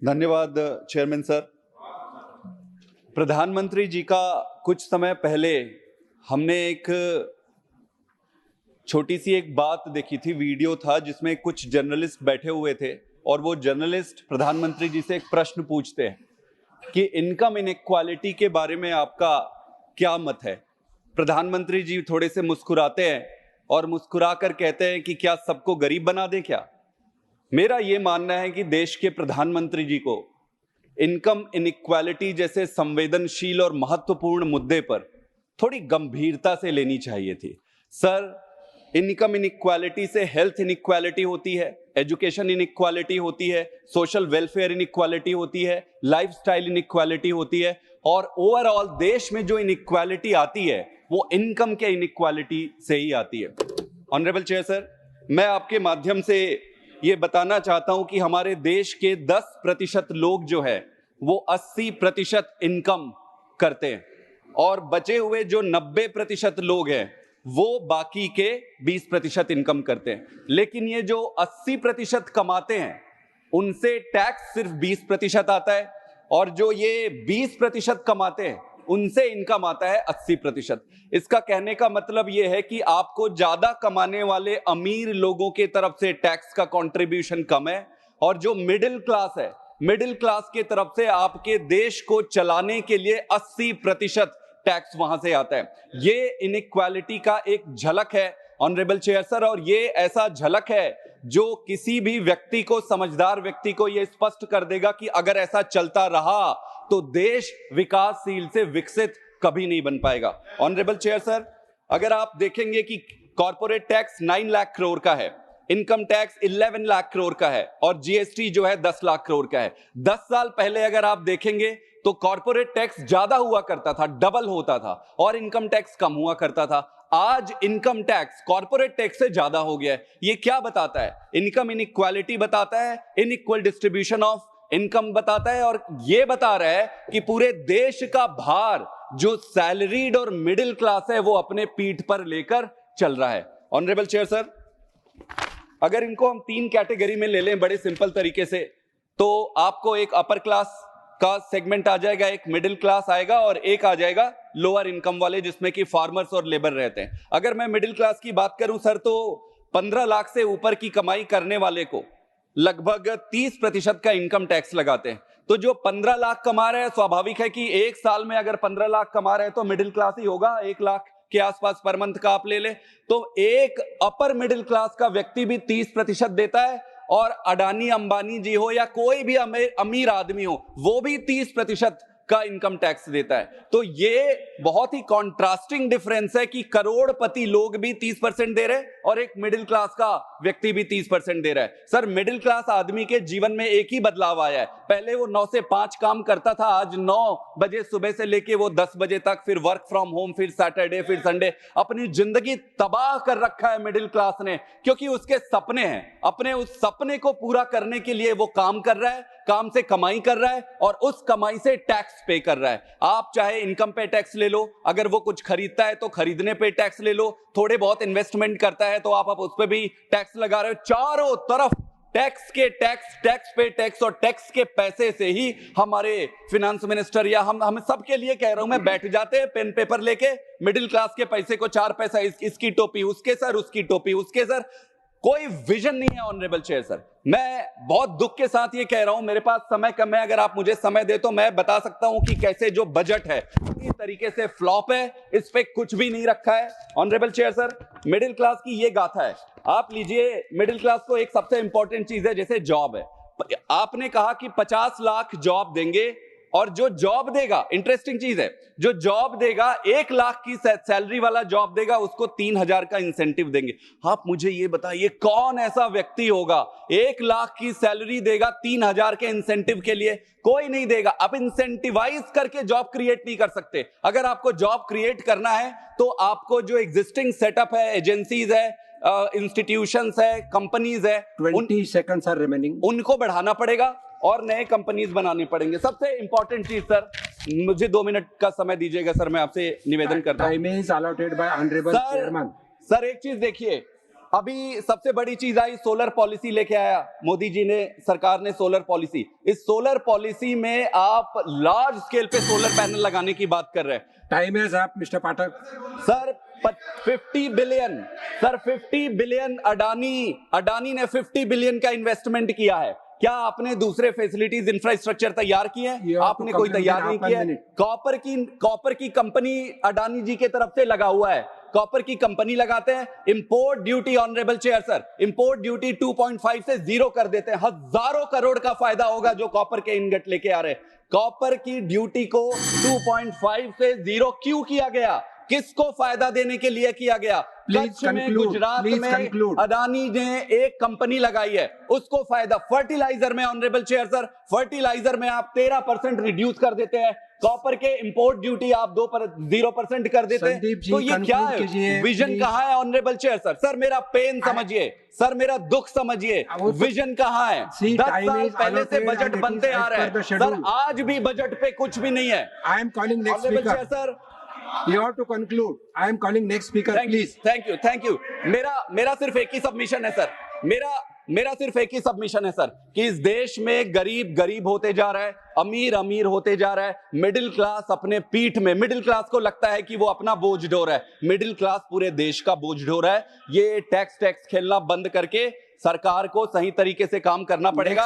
धन्यवाद chairman sir. प्रधानमंत्री जी का कुछ समय पहले हमने एक छोटी सी एक बात देखी थी, वीडियो था जिसमें कुछ जर्नलिस्ट बैठे हुए थे और वो जर्नलिस्ट प्रधानमंत्री जी से एक प्रश्न पूछते हैं कि इनकम इनइक्वालिटी के बारे में आपका क्या मत है। प्रधानमंत्री जी थोड़े से मुस्कुराते हैं और मुस्कुरा कर कहते हैं कि क्या सबको गरीब बना दें क्या। मेरा ये मानना है कि देश के प्रधानमंत्री जी को इनकम इनइक्वालिटी जैसे संवेदनशील और महत्वपूर्ण मुद्दे पर थोड़ी गंभीरता से लेनी चाहिए थी। सर, इनकम इनइक्वालिटी से हेल्थ इनइक्वालिटी होती है, एजुकेशन इनइक्वालिटी होती है, सोशल वेलफेयर इनइक्वालिटी होती है, लाइफस्टाइल इनइक्वालिटी होती है और ओवरऑल देश में जो इनइक्वालिटी आती है वो इनकम के इनइक्वालिटी से ही आती है। ऑनरेबल चेयर सर, मैं आपके माध्यम से ये बताना चाहता हूं कि हमारे देश के 10% लोग जो है वो 80% इनकम करते हैं और बचे हुए जो 90% लोग हैं वो बाकी के 20% इनकम करते हैं। लेकिन ये जो 80% कमाते हैं उनसे टैक्स सिर्फ 20% आता है और जो ये 20% कमाते हैं उनसे इनकम आता है 80%। इसका कहने का मतलब यह है कि आपको ज्यादा कमाने वाले अमीर लोगों के तरफ से टैक्स का कंट्रीब्यूशन कम है और जो मिडिल क्लास है, मिडिल क्लास के तरफ से आपके देश को चलाने के लिए 80% टैक्स वहां से आता है। ये इनइक्वालिटी का एक झलक है ऑनरेबल चेयर सर, और ये ऐसा झलक है जो किसी भी व्यक्ति को, समझदार व्यक्ति को यह स्पष्ट कर देगा कि अगर ऐसा चलता रहा तो देश विकासशील से विकसित कभी नहीं बन पाएगा। ऑनरेबल चेयर सर, अगर आप देखेंगे कि कॉर्पोरेट टैक्स 9 लाख करोड़ का है, इनकम टैक्स 11 लाख करोड़ का है और जीएसटी जो है 10 लाख करोड़ का है। 10 साल पहले अगर आप देखेंगे तो कॉर्पोरेट टैक्स ज्यादा हुआ करता था, डबल होता था और इनकम टैक्स कम हुआ करता था। आज इनकम टैक्स कॉर्पोरेट टैक्स से ज्यादा हो गया है। ये क्या बताता है? इनकम इनइक्वालिटी बताता है, इनइक्वल डिस्ट्रीब्यूशन ऑफ इनकम बताता है और यह बता रहा है कि पूरे देश का भार जो सैलरीड और मिडिल क्लास है वो अपने पीठ पर लेकर चल रहा है। ऑनरेबल चेयर सर, अगर इनको हम 3 कैटेगरी में ले लें बड़े सिंपल तरीके से, तो आपको एक अपर क्लास का सेगमेंट आ जाएगा, एक मिडिल क्लास आएगा और एक आ जाएगा लोअर इनकम वाले जिसमें कि फार्मर्स और लेबर रहते हैं। अगर मैं मिडिल क्लास की बात करूं सर, तो 15 लाख से ऊपर की कमाई करने वाले को लगभग 30% का इनकम टैक्स लगाते हैं। तो जो 15 लाख कमा रहे हैं, स्वाभाविक है कि एक साल में अगर 15 लाख कमा रहे हैं तो मिडिल क्लास ही होगा। 1 लाख के आसपास पर मंथ का आप ले ले तो एक अपर मिडिल क्लास का व्यक्ति भी 30% देता है और अडानी अंबानी जी हो या कोई भी अमीर आदमी हो वो भी 30% का इनकम टैक्स देता है। तो ये बहुत ही कॉन्ट्रास्टिंग डिफरेंस है कि करोड़पति लोग भी 30% दे रहे हैं और एक मिडिल क्लास का व्यक्ति भी 30% दे रहा है। सर, मिडिल क्लास आदमी के जीवन में एक ही बदलाव आया है। पहले वो 9 से 5 काम करता था, आज 9 बजे सुबह से लेके वो 10 बजे तक, फिर वर्क फ्रॉम होम, फिर सैटरडे, फिर संडे। अपनी जिंदगी तबाह कर रखा है मिडिल क्लास ने, क्योंकि उसके सपने हैं। अपने उस सपने को पूरा करने के लिए वो काम कर रहा है, काम से कमाई कर रहा है और उस कमाई से टैक्स पे कर रहा है। आप चाहे इनकम पे टैक्स ले लो, अगर वो कुछ खरीदता है तो खरीदने पे टैक्स ले लो, थोड़े बहुत इन्वेस्टमेंट करता है तो आप उस पे भी टैक्स लगा रहे हो। चारों तरफ टैक्स के टैक्स, टैक्स पे टैक्स और टैक्स के पैसे से ही हमारे फिनेंस मिनिस्टर या हम सबके लिए कह रहा हूं मैं, बैठ जाते हैं पेन पेपर लेके। मिडिल क्लास के पैसे को 4 पैसा, इसकी टोपी उसके सर, उसकी टोपी उसके सर। कोई विजन नहीं है ऑनरेबल चेयर सर। मैं बहुत दुख के साथ ये कह रहा हूं, मेरे पास समय कम है, अगर आप मुझे समय दे तो मैं बता सकता हूं कि कैसे जो बजट है इस तरीके से फ्लॉप है, इस पे कुछ भी नहीं रखा है। Honourable chair sir, middle class की ये गाथा है। आप लीजिए, मिडिल क्लास को एक सबसे इंपॉर्टेंट चीज है जैसे जॉब है। आपने कहा कि 50 लाख जॉब देंगे और जो जॉब देगा, इंटरेस्टिंग चीज है, जो जॉब देगा 1 लाख की सैलरी वाला जॉब देगा उसको 3000 का इंसेंटिव देंगे। आप मुझे ये बताइए कौन ऐसा व्यक्ति होगा 1 लाख की सैलरी देगा 3000 के इंसेंटिव के लिए? कोई नहीं देगा। आप इंसेंटिवाइज करके जॉब क्रिएट नहीं कर सकते। अगर आपको जॉब क्रिएट करना है तो आपको जो एग्जिस्टिंग सेटअप है, एजेंसीज है, इंस्टीट्यूशंस है, कंपनीज है, 20 seconds are remaining, उनको बढ़ाना पड़ेगा और नए कंपनीज बनाने पड़ेंगे। सबसे इंपॉर्टेंट चीज सर, मुझे 2 मिनट का समय दीजिएगा सर, मैं आपसे निवेदन करता हूं। time is allotted by honorable chairman. Sir एक चीज देखिए, अभी सबसे बड़ी चीज आई, सोलर पॉलिसी लेके आया मोदी जी ने, सरकार ने सोलर पॉलिसी। इस सोलर पॉलिसी में आप लार्ज स्केल पे सोलर पैनल लगाने की बात कर रहे हैं। Time is up, Mr. Pathak. Sir 50 billion, sir 50 billion Adani ने 50 बिलियन का इन्वेस्टमेंट किया है। क्या आपने दूसरे फैसिलिटीज इंफ्रास्ट्रक्चर तैयार किए हैं? आपने कोई तैयार नहीं किया है। कॉपर की कंपनी अडानी जी के तरफ से लगा हुआ है, कॉपर की कंपनी लगाते हैं। Import duty, honourable chair sir, import duty 2.5 से 0 कर देते हैं। हजारों करोड़ का फायदा होगा जो कॉपर के इनगट लेके आ रहे हैं। कॉपर की ड्यूटी को 2.5 से 0 क्यों किया गया? किसको फायदा देने के लिए किया गया? कच्छ में, गुजरात में अडानी ने एक कंपनी लगाई है, उसको फायदा। फर्टिलाइजर में ऑनरेबल चेयर सर, फर्टिलाइजर में आप 13% रिड्यूस कर देते हैं, कॉपर के इंपोर्ट ड्यूटी आप 0% कर देते हैं। तो ये क्या है? विजन कहाँ है ऑनरेबल चेयर सर? सर मेरा पेन समझिए, सर मेरा दुख समझिए, विजन कहाँ है? 10 साल पहले से बजट बनते आ रहे हैं सर, आज भी बजट पे कुछ भी नहीं है। I am calling next speaker. Sir You have to conclude. I am calling next speaker, please. Thank you. मेरा सिर्फ एक ही सबमिशन है सर, मेरा सिर्फ एक ही सबमिशन है सर, कि इस देश में गरीब होते जा रहा है, अमीर होते जा रहा है, मिडिल क्लास अपने पीठ में, मिडिल क्लास को लगता है कि वो अपना बोझ ढो रहा है, मिडिल क्लास पूरे देश का बोझ ढो रहा है। ये टैक्स खेलना बंद करके सरकार को सही तरीके से काम करना पड़ेगा।